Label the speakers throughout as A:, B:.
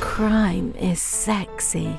A: Crime is sexy.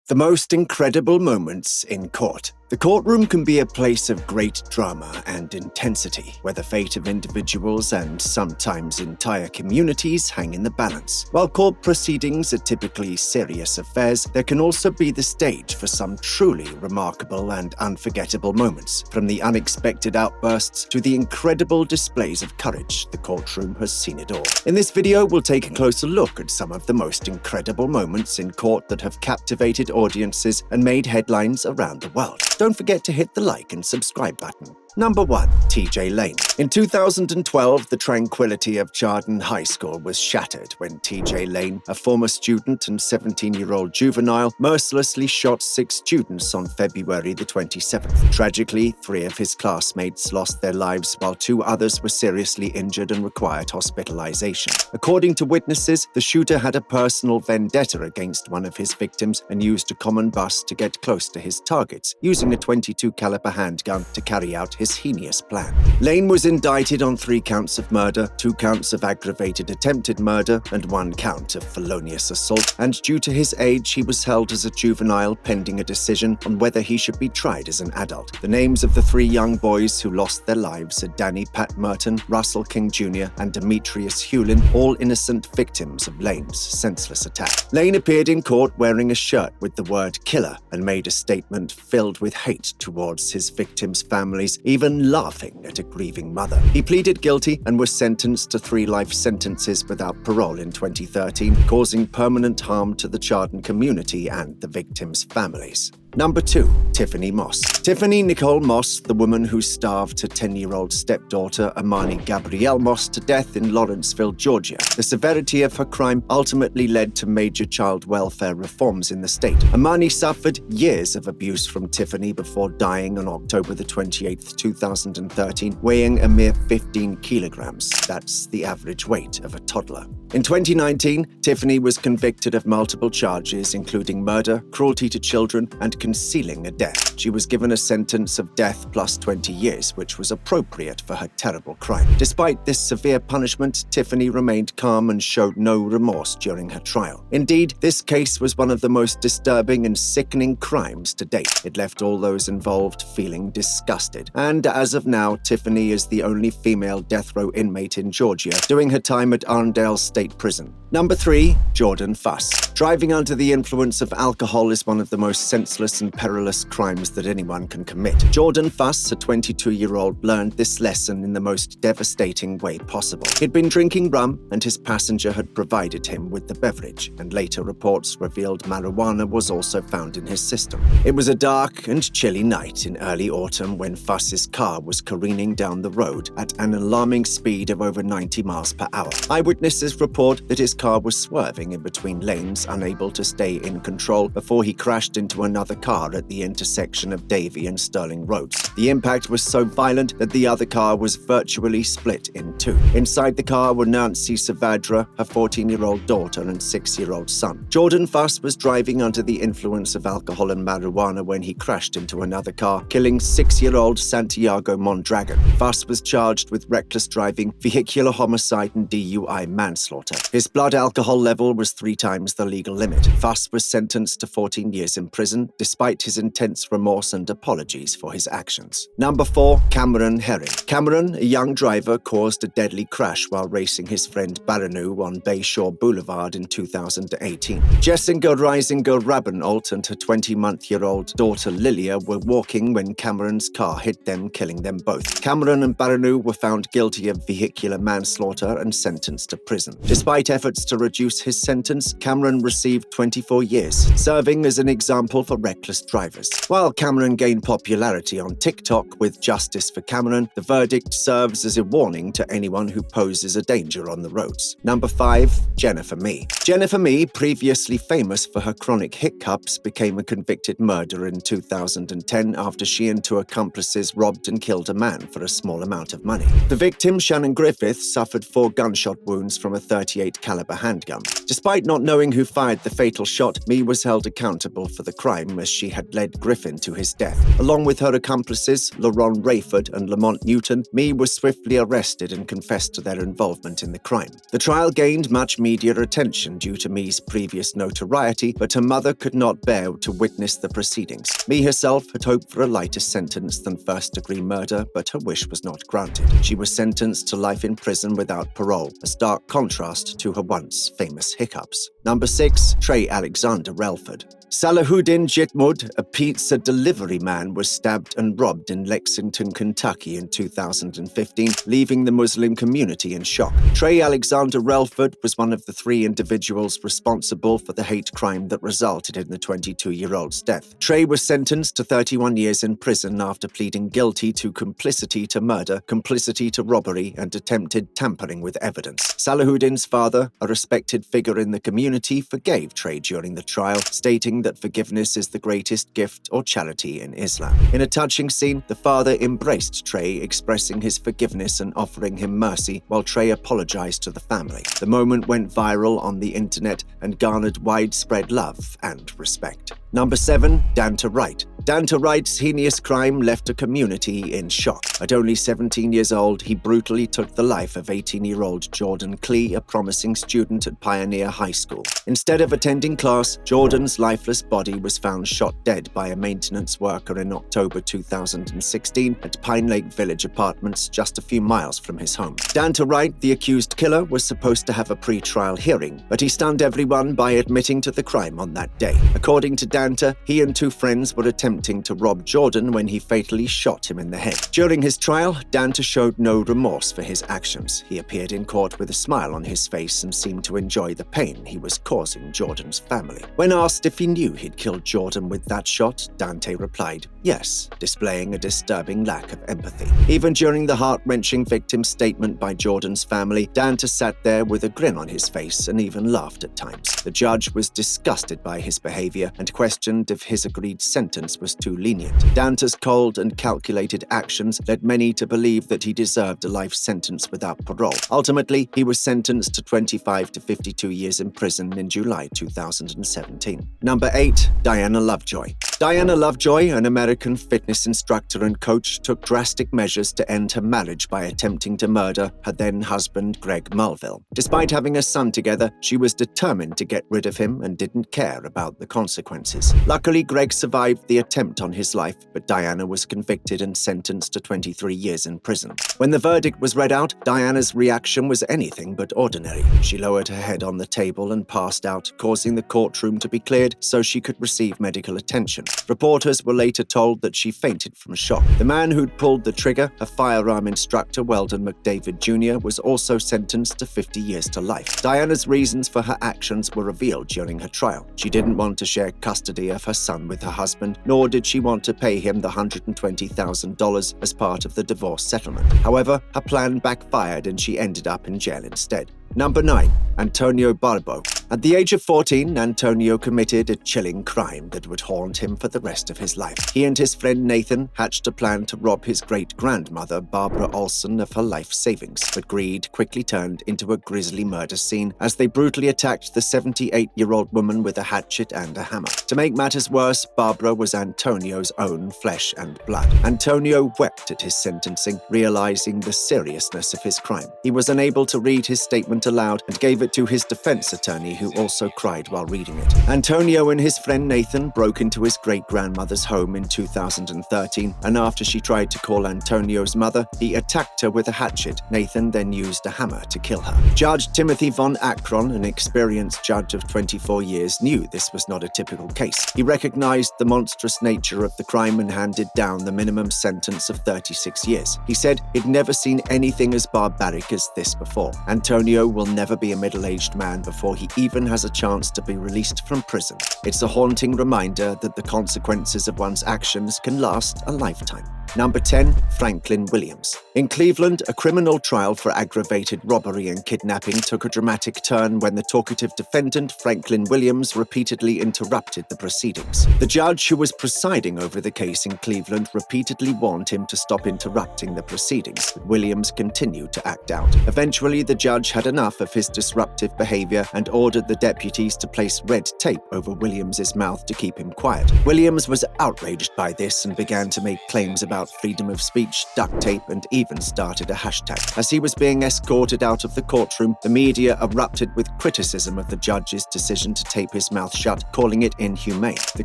B: The most incredible moments in court. The courtroom can be a place of great drama and intensity, where the fate of individuals and sometimes entire communities hang in the balance. While court proceedings are typically serious affairs, there can also be the stage for some truly remarkable and unforgettable moments. From the unexpected outbursts to the incredible displays of courage, the courtroom has seen it all. In this video, we'll take a closer look at some of the most incredible moments in court that have captivated audiences and made headlines around the world. Don't forget to hit the like and subscribe button. Number 1. TJ Lane. In 2012, the tranquility of Chardon High School was shattered when TJ Lane, a former student and 17-year-old juvenile, mercilessly shot 6 students on February the 27th. Tragically, 3 of his classmates lost their lives while 2 others were seriously injured and required hospitalization. According to witnesses, the shooter had a personal vendetta against one of his victims and used a common bus to get close to his targets, using a .22 caliber handgun to carry out his heinous plan. Lane was indicted on 3 counts of murder, 2 counts of aggravated attempted murder, and 1 count of felonious assault, and due to his age, he was held as a juvenile pending a decision on whether he should be tried as an adult. The names of the 3 young boys who lost their lives are Danny Pat Merton, Russell King Jr., and Demetrius Hewlin, all innocent victims of Lane's senseless attack. Lane appeared in court wearing a shirt with the word killer and made a statement filled with hate towards his victims' families, even laughing at a grieving mother. He pleaded guilty and was sentenced to 3 life sentences without parole in 2013, causing permanent harm to the Chardon community and the victims' families. Number 2. Tiffany Moss. Tiffany Nicole Moss, the woman who starved her 10-year-old stepdaughter Amani Gabrielle Moss to death in Lawrenceville, Georgia. The severity of her crime ultimately led to major child welfare reforms in the state. Amani suffered years of abuse from Tiffany before dying on October the 28th, 2013, weighing a mere 15 kilograms. That's the average weight of a toddler. In 2019, Tiffany was convicted of multiple charges, including murder, cruelty to children, and concealing a death. She was given a sentence of death plus 20 years, which was appropriate for her terrible crime. Despite this severe punishment, Tiffany remained calm and showed no remorse during her trial. Indeed, this case was one of the most disturbing and sickening crimes to date. It left all those involved feeling disgusted. And as of now, Tiffany is the only female death row inmate in Georgia, doing her time at Arndale State Prison. Number 3. Jordan Fuss. Driving under the influence of alcohol is one of the most senseless and perilous crimes that anyone can commit. Jordan Fuss, a 22-year-old, learned this lesson in the most devastating way possible. He'd been drinking rum, and his passenger had provided him with the beverage, and later reports revealed marijuana was also found in his system. It was a dark and chilly night in early autumn when Fuss's car was careening down the road at an alarming speed of over 90 miles per hour. Eyewitnesses report that his car was swerving in between lanes, unable to stay in control before he crashed into another car at the intersection of Davie and Sterling Roads. The impact was so violent that the other car was virtually split in 2. Inside the car were Nancy Savadra, her 14-year-old daughter and 6-year-old son. Jordan Fuss was driving under the influence of alcohol and marijuana when he crashed into another car, killing 6-year-old Santiago Mondragon. Fuss was charged with reckless driving, vehicular homicide, and DUI manslaughter. His blood alcohol level was 3 times the legal limit. Fuss was sentenced to 14 years in prison, despite his intense remorse and apologies for his actions. Number 4. Cameron Herrick. Cameron, a young driver, caused a deadly crash while racing his friend Barbo on Bayshore Boulevard in 2018. Jessica Reisinger Rabenolt and her 20-month-old daughter Lilia were walking when Cameron's car hit them, killing them both. Cameron and Barbo were found guilty of vehicular manslaughter and sentenced to prison. Despite efforts to reduce his sentence, Cameron received 24 years, serving as an example for reckless drivers. While Cameron gained popularity on TikTok with Justice for Cameron, the verdict serves as a warning to anyone who poses a danger on the roads. Number 5. Jennifer Mee. Jennifer Mee, previously famous for her chronic hiccups, became a convicted murderer in 2010 after she and 2 accomplices robbed and killed a man for a small amount of money. The victim, Shannon Griffith, suffered 4 gunshot wounds from a .38 caliber handgun. Despite not knowing who fired the fatal shot, Mee was held accountable for the crime as as she had led Griffin to his death. Along with her accomplices, LaRon Rayford and Lamont Newton, Mee was swiftly arrested and confessed to their involvement in the crime. The trial gained much media attention due to Mee's previous notoriety, but her mother could not bear to witness the proceedings. Mee herself had hoped for a lighter sentence than first-degree murder, but her wish was not granted. She was sentenced to life in prison without parole, a stark contrast to her once famous hiccups. Number 6. Trey Alexanderlford. Salahuddin Jitmud, a pizza delivery man, was stabbed and robbed in Lexington, Kentucky in 2015, leaving the Muslim community in shock. Trey Alexanderlford was one of the 3 individuals responsible for the hate crime that resulted in the 22-year-old's death. Trey was sentenced to 31 years in prison after pleading guilty to complicity to murder, complicity to robbery, and attempted tampering with evidence. Salahuddin's father, a respected figure in the community, forgave Trey during the trial, stating that forgiveness is the greatest gift or charity in Islam. In a touching scene, the father embraced Trey, expressing his forgiveness and offering him mercy, while Trey apologized to the family. The moment went viral on the internet and garnered widespread love and respect. Number 7. Danta Wright. Danta Wright's heinous crime left a community in shock. At only 17 years old, he brutally took the life of 18-year-old Jordan Klee, a promising student at Pioneer High School. Instead of attending class, Jordan's lifeless body was found shot dead by a maintenance worker in October 2016 at Pine Lake Village Apartments, just a few miles from his home. Danta Wright, the accused killer, was supposed to have a pre-trial hearing, but he stunned everyone by admitting to the crime on that day. According to Danta, he and 2 friends were attempting to rob Jordan when he fatally shot him in the head. During his trial, Danta showed no remorse for his actions. He appeared in court with a smile on his face and seemed to enjoy the pain he was causing Jordan's family. When asked if he knew he'd killed Jordan with that shot, Dante replied, yes, displaying a disturbing lack of empathy. Even during the heart-wrenching victim's statement by Jordan's family, Danta sat there with a grin on his face and even laughed at times. The judge was disgusted by his behavior and questioned if his agreed sentence was too lenient. Danta's cold and calculated actions led many to believe that he deserved a life sentence without parole. Ultimately, he was sentenced to 25 to 52 years in prison in July 2017. Number 8. Diana Lovejoy. Diana Lovejoy, an American fitness instructor and coach, took drastic measures to end her marriage by attempting to murder her then-husband Greg Mulville. Despite having a son together, she was determined to get rid of him and didn't care about the consequences. Luckily, Greg survived the attempt on his life, but Diana was convicted and sentenced to 23 years in prison. When the verdict was read out, Diana's reaction was anything but ordinary. She lowered her head on the table and passed out, causing the courtroom to be cleared so she could receive medical attention. Reporters were later told that she fainted from shock. The man who'd pulled the trigger, a firearm instructor, Weldon McDavid Jr., was also sentenced to 50 years to life. Diana's reasons for her actions were revealed during her trial. She didn't want to share custody of her son with her husband, nor did she want to pay him the $120,000 as part of the divorce settlement. However, her plan backfired and she ended up in jail instead. Number 9. Antonio Barbo. At the age of 14, Antonio committed a chilling crime that would haunt him for the rest of his life. He and his friend Nathan hatched a plan to rob his great-grandmother, Barbara Olson, of her life savings, but greed quickly turned into a grisly murder scene as they brutally attacked the 78-year-old woman with a hatchet and a hammer. To make matters worse, Barbara was Antonio's own flesh and blood. Antonio wept at his sentencing, realizing the seriousness of his crime. He was unable to read his statement aloud and gave it to his defense attorney, who also cried while reading it. Antonio and his friend Nathan broke into his great-grandmother's home in 2013, and after she tried to call Antonio's mother, he attacked her with a hatchet. Nathan then used a hammer to kill her. Judge Timothy von Akron, an experienced judge of 24 years, knew this was not a typical case. He recognized the monstrous nature of the crime and handed down the minimum sentence of 36 years. He said he'd never seen anything as barbaric as this before. Antonio will never be a middle-aged man before he even has a chance to be released from prison. It's a haunting reminder that the consequences of one's actions can last a lifetime. Number 10. Franklin Williams. In Cleveland, a criminal trial for aggravated robbery and kidnapping took a dramatic turn when the talkative defendant, Franklin Williams, repeatedly interrupted the proceedings. The judge who was presiding over the case in Cleveland repeatedly warned him to stop interrupting the proceedings, but Williams continued to act out. Eventually, the judge had enough of his disruptive behavior and ordered the deputies to place red tape over Williams's mouth to keep him quiet. Williams was outraged by this and began to make claims about freedom of speech, duct tape, and even started a hashtag. As he was being escorted out of the courtroom, the media erupted with criticism of the judge's decision to tape his mouth shut, calling it inhumane. The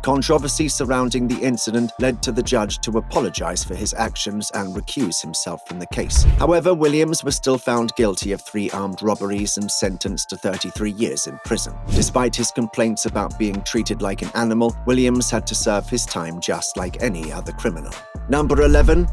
B: controversy surrounding the incident led to the judge to apologize for his actions and recuse himself from the case. However, Williams was still found guilty of 3 armed robberies and sentenced to 33 years in prison. Despite his complaints about being treated like an animal, Williams had to serve his time just like any other criminal. Number 11.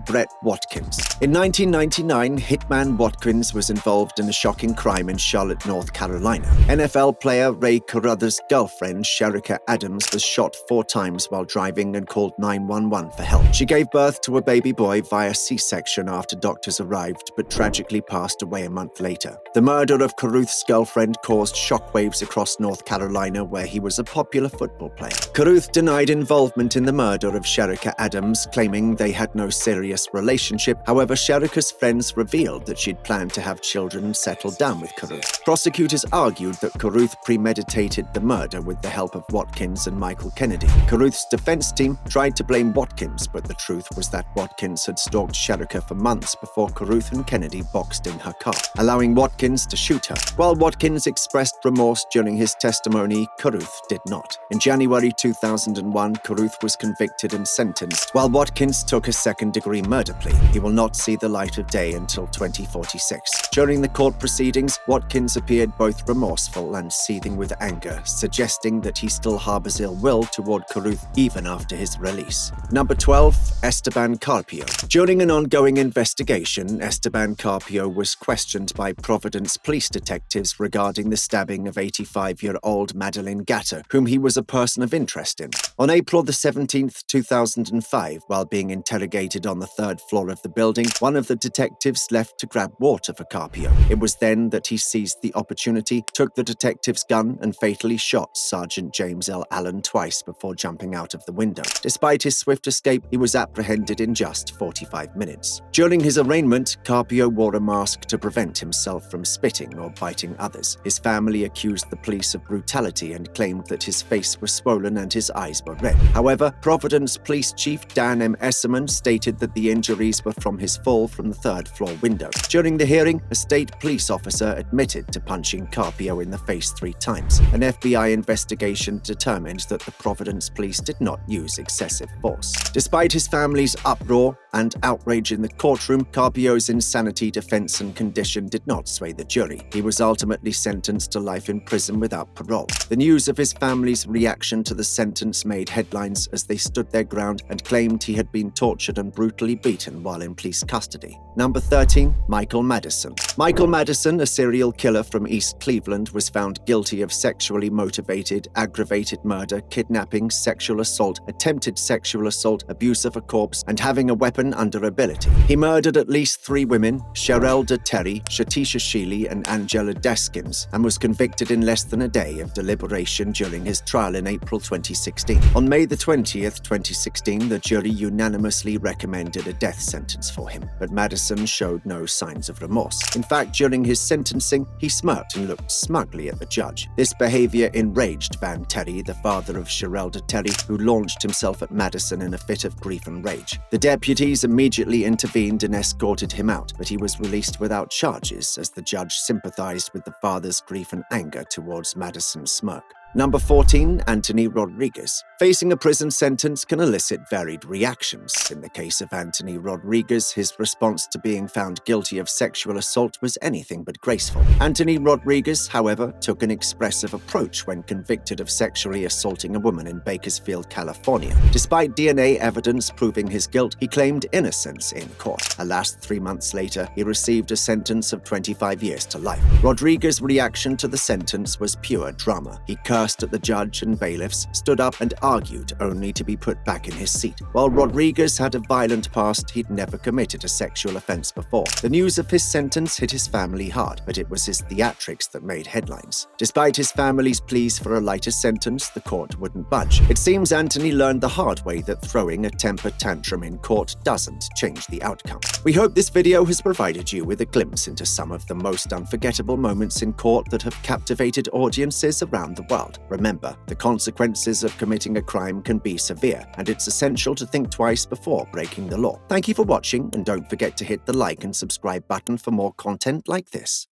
B: Brett Watkins. In 1999, Hitman Watkins was involved in a shocking crime in Charlotte, North Carolina. NFL player Ray Carruthers' girlfriend, Sherrick Adams, was shot 4 times while driving and called 911 for help. She gave birth to a baby boy via C-section after doctors arrived, but tragically passed away a month later. The murder of Carruth's girlfriend caused shockwaves across North Carolina, where he was a popular football player. Carruth denied involvement in the murder of Sherrick Adams, claiming they had no serious relationship. However, Sherrick's friends revealed that she'd planned to have children and settle down with Carruth. Prosecutors argued that Carruth premeditated the murder with the help of Watkins and Michael Kennedy. Carruth's defense team tried to blame Watkins, but the truth was that Watkins had stalked Sherrick for months before Carruth and Kennedy boxed in her car, allowing Watkins to shoot her. While Watkins expressed remorse during his testimony, Carruth did not. In January 2001, Carruth was convicted and sentenced, while Watkins took a second-degree murder plea. He will not see the light of day until 2046. During the court proceedings, Watkins appeared both remorseful and seething with anger, suggesting that he still harbors ill will toward Carruth even after his release. Number 12. Esteban Carpio. During an ongoing investigation, Esteban Carpio was questioned by Providence police detectives regarding the stabbing of 85-year-old Madeline Gatter, whom he was a person of interest in. On April 17, 2005, while being interrogated on the 3rd floor of the building, one of the detectives left to grab water for Carpio. It was then that he seized the opportunity, took the detective's gun, and fatally shot Sergeant James L. Allen twice before jumping out of the window. Despite his swift escape, he was apprehended in just 45 minutes. During his arraignment, Carpio wore a mask to prevent himself from spitting or biting others. His family accused the police of brutality and claimed that his face was swollen and his eyes were red. However, Providence Police Chief Dan M. Esserman stated that the injuries were from his fall from the 3rd floor window. During the hearing, a state police officer admitted to punching Carpio in the face 3 times. An FBI investigation determined that the Providence police did not use excessive force. Despite his family's uproar and outrage in the courtroom, Carpio's insanity, defense, and condition did not sway the jury. He was ultimately sentenced to life in prison without parole. The news of his family's reaction to the sentence made headlines as they stood their ground and claimed he had been tortured and brutally beaten while in police custody. Number 13. Michael Madison. Michael Madison, a serial killer from East Cleveland, was found guilty of sexually motivated, aggravated murder, kidnapping, sexual assault, attempted sexual assault, abuse of a corpse, and having a weapon under ability. He murdered at least 3 women, Sherelda Terry, Shatisha Sheely, and Angela Deskins, and was convicted in less than a day of deliberation during his trial in April 2016. On May 20th, 2016, the jury unanimously recommended a death sentence for him, but Madison showed no signs of remorse. In fact, during his sentencing, he smirked and looked smugly at the judge. This behavior enraged Van Terry, the father of Sherelda Terry, who launched himself at Madison in a fit of grief and rage. The deputies immediately intervened and escorted him out, but he was released without charges as the judge sympathized with the father's grief and anger towards Madison's smirk. Number 14. Anthony Rodriguez. Facing a prison sentence can elicit varied reactions. In the case of Anthony Rodriguez, his response to being found guilty of sexual assault was anything but graceful. Anthony Rodriguez, however, took an expressive approach when convicted of sexually assaulting a woman in Bakersfield, California. Despite DNA evidence proving his guilt, he claimed innocence in court. Alas, 3 months later, he received a sentence of 25 years to life. Rodriguez's reaction to the sentence was pure drama. He cursed cursed at the judge and bailiffs, stood up and argued only to be put back in his seat. While Rodriguez had a violent past, he'd never committed a sexual offense before. The news of his sentence hit his family hard, but it was his theatrics that made headlines. Despite his family's pleas for a lighter sentence, the court wouldn't budge. It seems Anthony learned the hard way that throwing a temper tantrum in court doesn't change the outcome. We hope this video has provided you with a glimpse into some of the most unforgettable moments in court that have captivated audiences around the world. Remember, the consequences of committing a crime can be severe, and it's essential to think twice before breaking the law. Thank you for watching, and don't forget to hit the like and subscribe button for more content like this.